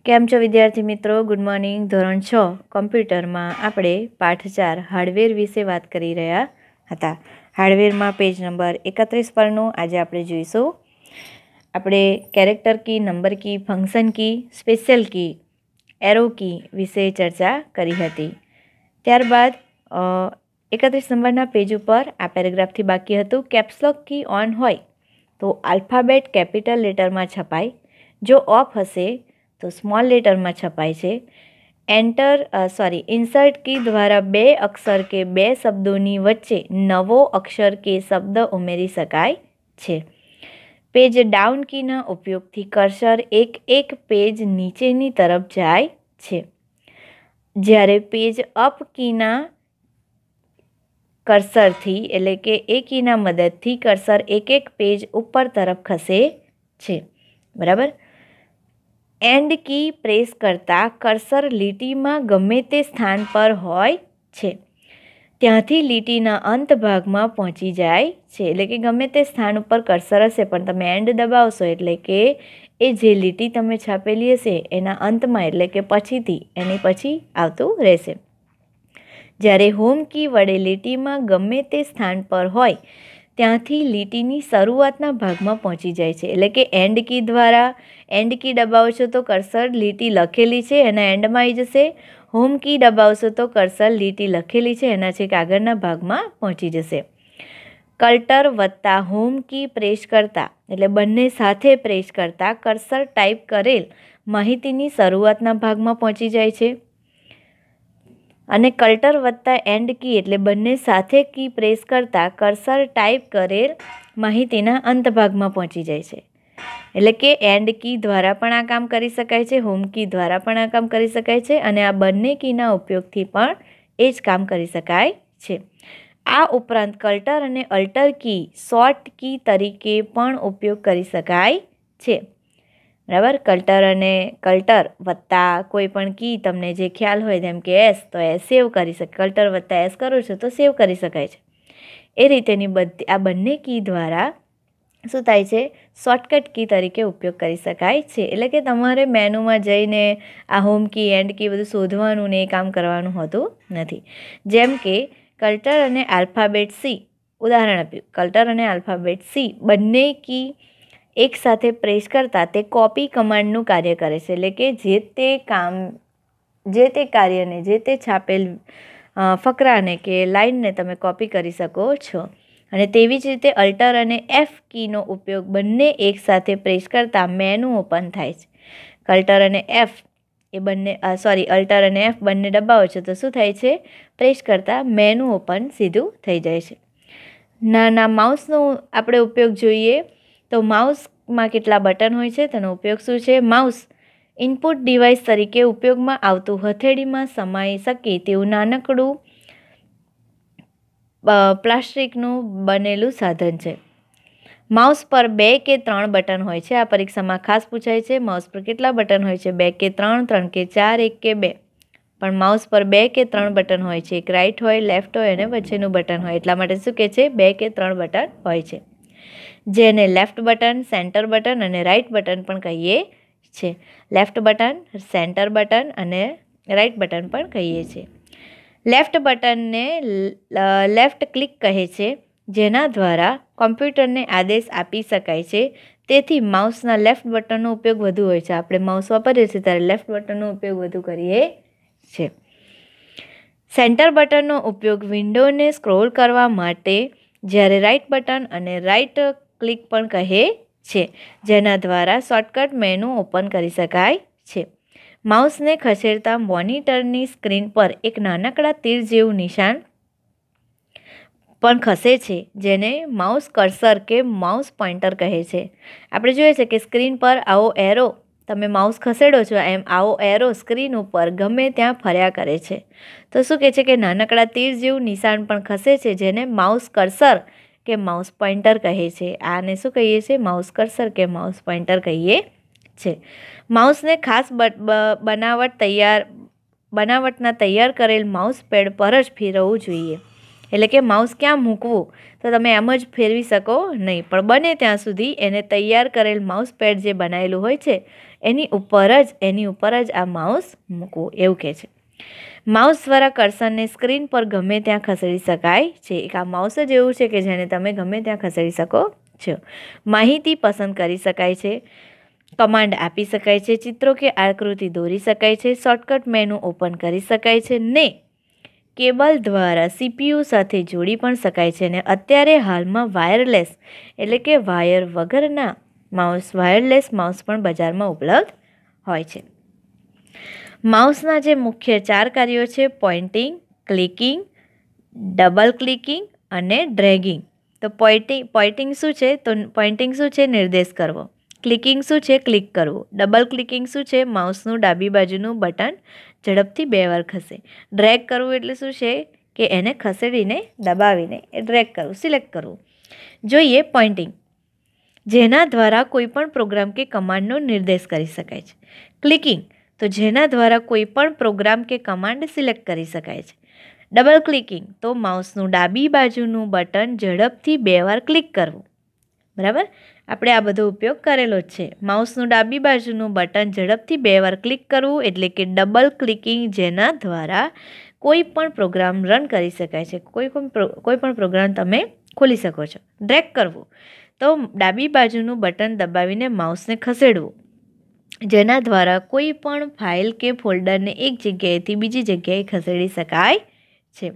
કેમ છો વિદ્યાર્થી મિત્રો? Good morning. ધોરણ 6 કમ્પ્યુટરમાં આપણે પાઠ 4 હાર્ડવેર વિશે વાત કરી રહ્યા હતા. હાર્ડવેરમાં પેજ નંબર 31 પરનું આજે આપણે જોઈશું. આપણે કેરેક્ટર કી, નંબર કી, ફંક્શન કી, સ્પેશિયલ કી, એરો કી વિશે ચર્ચા કરી હતી. ત્યારબાદ 31 નંબરના પેજ ઉપર આ પેરેગ્રાફથી બાકી હતું. કેપ્સલોક કી ઓન હોય તો આલ્ફાબેટ કેપિટલ લેટરમાં છપાય, જો ઓફ હશે તો સ્મોલ લેટરમાં છપાય છે. ઇન્સર્ટ કી દ્વારા બે અક્ષર કે બે શબ્દોની વચ્ચે નવો અક્ષર કે શબ્દ ઉમેરી શકાય છે. પેજ ડાઉન કીના ઉપયોગથી કર્સર એક પેજ નીચેની તરફ જાય છે, જ્યારે પેજ અપ કીના કર્સરથી એટલે કે એ કીના મદદથી કર્સર એક પેજ ઉપર તરફ ખસે છે. બરાબર. એન્ડ કી પ્રેસ કરતાં કર્સર લીટીમાં ગમે તે સ્થાન પર હોય છે ત્યાંથી લીટીના અંત ભાગમાં પહોંચી જાય છે. એટલે કે ગમે તે સ્થાન ઉપર કર્સર હશે પણ તમે એન્ડ દબાવશો એટલે કે એ જે લીટી તમે છાપેલી હશે એના અંતમાં એટલે કે પછીથી એની પછી આવતું રહેશે. જ્યારે હોમ કી વડે લીટીમાં ગમે તે સ્થાન પર હોય ત્યાંથી લીટીની શરૂઆતના ભાગમાં પહોંચી જાય છે. એટલે કે એન્ડ કી દબાવો છો તો કર્સર લીટી લખેલી છે એના એન્ડમાં આવી જશે. હોમ કી દબાવશો તો કર્સર લીટી લખેલી છે એના છેક આગળના ભાગમાં પહોંચી જશે. કલ્ટર વત્તા હોમ કી પ્રેસ કરતા એટલે બંને સાથે પ્રેસ કરતા કર્સર ટાઈપ કરેલ માહિતીની શરૂઆતના ભાગમાં પહોંચી જાય છે. અને કલ્ટર વત્તા એન્ડ કી એટલે બંને સાથે કી પ્રેસ કરતાં કર્સર ટાઈપ કરેલ માહિતીના અંત ભાગમાં પહોંચી જાય છે. એટલે કે એન્ડ કી દ્વારા પણ આ કામ કરી શકાય છે, હોમ કી દ્વારા પણ આ કામ કરી શકાય છે અને આ બંને કીના ઉપયોગથી પણ એ જ કામ કરી શકાય છે. આ ઉપરાંત કલ્ટર અને અલ્ટર કી શોર્ટ કી તરીકે પણ ઉપયોગ કરી શકાય છે. બરાબર. કલ્ટર વત્તા કોઈ પણ કી તમને જે ખ્યાલ હોય જેમ કે એસ તો એસ સેવ કરી શકે. કલ્ટર વત્તા એસ કરો છો તો સેવ કરી શકાય છે. એ રીતેની આ બંને કી દ્વારા શું થાય છે? શોર્ટકટ કી તરીકે ઉપયોગ કરી શકાય છે. એટલે કે તમારે મેનુમાં જઈને આ હોમ કી, એન્ડ કી બધું શોધવાનું ને એ કામ કરવાનું હોતું નથી. જેમ કે કલ્ટર અને આલ્ફાબેટ સી ઉદાહરણ આપ્યું. કલ્ટર અને આલ્ફાબેટ સી બંને કી એક સાથે પ્રેસ કરતાં તે કોપી કમાન્ડનું કાર્ય કરે છે. એટલે કે જે તે કાર્યને જે તે છાપેલ ફકરાને કે લાઇનને તમે કોપી કરી શકો છો. અને તેવી જ રીતે અલ્ટર અને એફ કીનો ઉપયોગ બંને એક સાથે પ્રેસ કરતાં મેનુ ઓપન થાય છે. અલ્ટર અને એફ બંને દબાવો છો તો શું થાય છે? પ્રેસ કરતાં મેનુ ઓપન સીધું થઈ જાય છે. નાના માઉસનો આપણે ઉપયોગ જોઈએ તો માઉસમાં કેટલા બટન હોય છે તેનો ઉપયોગ શું છે? માઉસ ઇનપુટ ડિવાઇસ તરીકે ઉપયોગમાં આવતું હથેળીમાં સમાઈ શકે તેવું નાનકડું પ્લાસ્ટિકનું બનેલું સાધન છે. માઉસ પર 2 કે 3 બટન હોય છે. આ પરીક્ષામાં ખાસ પૂછાય છે. માઉસ પર કેટલા બટન હોય છે? 2 કે 3, 3 કે 4, 1 કે 2. પણ માઉસ પર 2 કે 3 બટન હોય છે. એક રાઈટ હોય, લેફ્ટ હોય અને વચ્ચેનું બટન હોય. એટલા માટે શું કહે છે? 2 કે 3 બટન હોય છે. જેને લેફ્ટ બટન, સેન્ટર બટન અને રાઈટ બટન પણ કહીએ છે. લેફ્ટ બટન, સેન્ટર બટન અને રાઈટ બટન પણ કહીએ છીએ. લેફ્ટ બટનને લેફ્ટ ક્લિક કહે છે, જેના દ્વારા કોમ્પ્યુટરને આદેશ આપી શકાય છે. તેથી માઉસના લેફ્ટ બટનનો ઉપયોગ વધુ હોય છે. આપણે માઉસ વાપરીએ છીએ ત્યારે લેફ્ટ બટનનો ઉપયોગ વધુ કરીએ છીએ. સેન્ટર બટનનો ઉપયોગ વિન્ડોને સ્ક્રોલ કરવા માટે, જ્યારે રાઈટ બટન અને રાઈટ ક્લિક પણ કહે છે, જેના દ્વારા શોર્ટકટ મેનુ ઓપન કરી શકાય છે. માઉસને ખસેડતા મોનિટરની સ્ક્રીન પર એક નાનકડા તીર જેવું નિશાન પણ ખસે છે, જેને માઉસ કર્સર કે માઉસ પોઇન્ટર કહે છે. આપણે જોઈએ છે કે સ્ક્રીન પર આવો એરો તમે માઉસ ખસેડો છો એમ આવો એરો સ્ક્રીન ઉપર ગમે ત્યાં ફર્યા કરે છે. તો શું કહે છે કે નાનકડા તીર જેવું નિશાન પણ ખસે છે, જેને માઉસ કર્સર કે માઉસ પોઇન્ટર કહે છે. આને શું કહીએ છીએ? માઉસ કર્સર કે માઉસ પોઇન્ટર કહીએ છે. માઉસને ખાસ બનાવટના તૈયાર કરેલ માઉસ પેડ પર જ ફેરવવું જોઈએ. એટલે કે માઉસ ક્યાં મૂકવું તો તમે એમ જ ફેરવી શકો નહીં, પણ બને ત્યાં સુધી એને તૈયાર કરેલ માઉસ પેડ જે બનાવેલું હોય છે એની ઉપર જ આ માઉસ મૂકવું એવું કહે છે. માઉસ દ્વારા કર્સરને સ્ક્રીન પર ગમે ત્યાં ખસેડી શકાય છે. એક આ માઉસ જ એવું છે કે જેને તમે ગમે ત્યાં ખસેડી શકો છો. માહિતી પસંદ કરી શકાય છે, કમાન્ડ આપી શકાય છે, ચિત્રો કે આકૃતિ દોરી શકાય છે, શોર્ટકટ મેનુ ઓપન કરી શકાય છે ને કેબલ દ્વારા CPU સાથે જોડી પણ શકાય છે. ને અત્યારે હાલમાં વાયરલેસ એટલે કે વાયર વગરના વાયરલેસ માઉસ પણ બજારમાં ઉપલબ્ધ હોય છે. માઉસના જે મુખ્ય 4 કાર્યો છે પોઇન્ટિંગ, ક્લિકિંગ, ડબલ ક્લિકિંગ અને ડ્રેગિંગ. તો પોઇન્ટિંગ શું છે? તો પોઇન્ટિંગ શું છે? નિર્દેશ કરવો. ક્લિકિંગ શું છે? ક્લિક કરવું. ડબલ ક્લિકિંગ શું છે? માઉસનું ડાબી બાજુનું બટન ઝડપથી 2 વાર ખસે. ડ્રેગ કરવું એટલે શું છે? કે એને ખસેડીને દબાવીને એ ડ્રેગ કરવું, સિલેક્ટ કરવું. જોઈએ પોઇન્ટિંગ, જેના દ્વારા કોઈ પણ પ્રોગ્રામ કે કમાન્ડનો નિર્દેશ કરી શકાય છે. ક્લિકિંગ, તો જેના દ્વારા કોઈ પણ પ્રોગ્રામ કે કમાન્ડ સિલેક્ટ કરી શકાય છે. ડબલ ક્લિકિંગ, તો માઉસનું ડાબી બાજુનું બટન ઝડપથી 2 વાર ક્લિક કરવું. બરાબર, આપણે આ બધો ઉપયોગ કરેલો જ છે. માઉસનું ડાબી બાજુનું બટન ઝડપથી 2 વાર ક્લિક કરવું એટલે કે ડબલ ક્લિકિંગ, જેના દ્વારા કોઈ પણ પ્રોગ્રામ રન કરી શકાય છે, કોઈ પણ પ્રોગ્રામ તમે ખોલી શકો છો. ડ્રેગ કરવું, તો ડાબી બાજુનું બટન દબાવીને માઉસને ખસેડવું, જેના દ્વારા કોઈ પણ ફાઇલ કે ફોલ્ડરને એક જગ્યાએથી બીજી જગ્યાએ ખસેડી શકાય છે.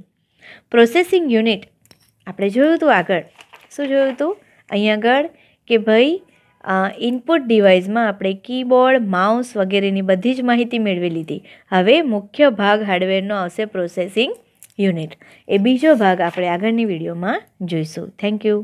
પ્રોસેસિંગ યુનિટ આપણે જોયું હતું આગળ. શું જોયું હતું અહીં આગળ? કે ભાઈ ઇનપુટ ડિવાઇસમાં આપણે કીબોર્ડ, માઉસ વગેરેની બધી જ માહિતી મેળવી લીધી. હવે મુખ્ય ભાગ હાર્ડવેરનો આવશે પ્રોસેસિંગ યુનિટ. એ બીજો ભાગ આપણે આગળની વિડીયોમાં જોઈશું. Thank you.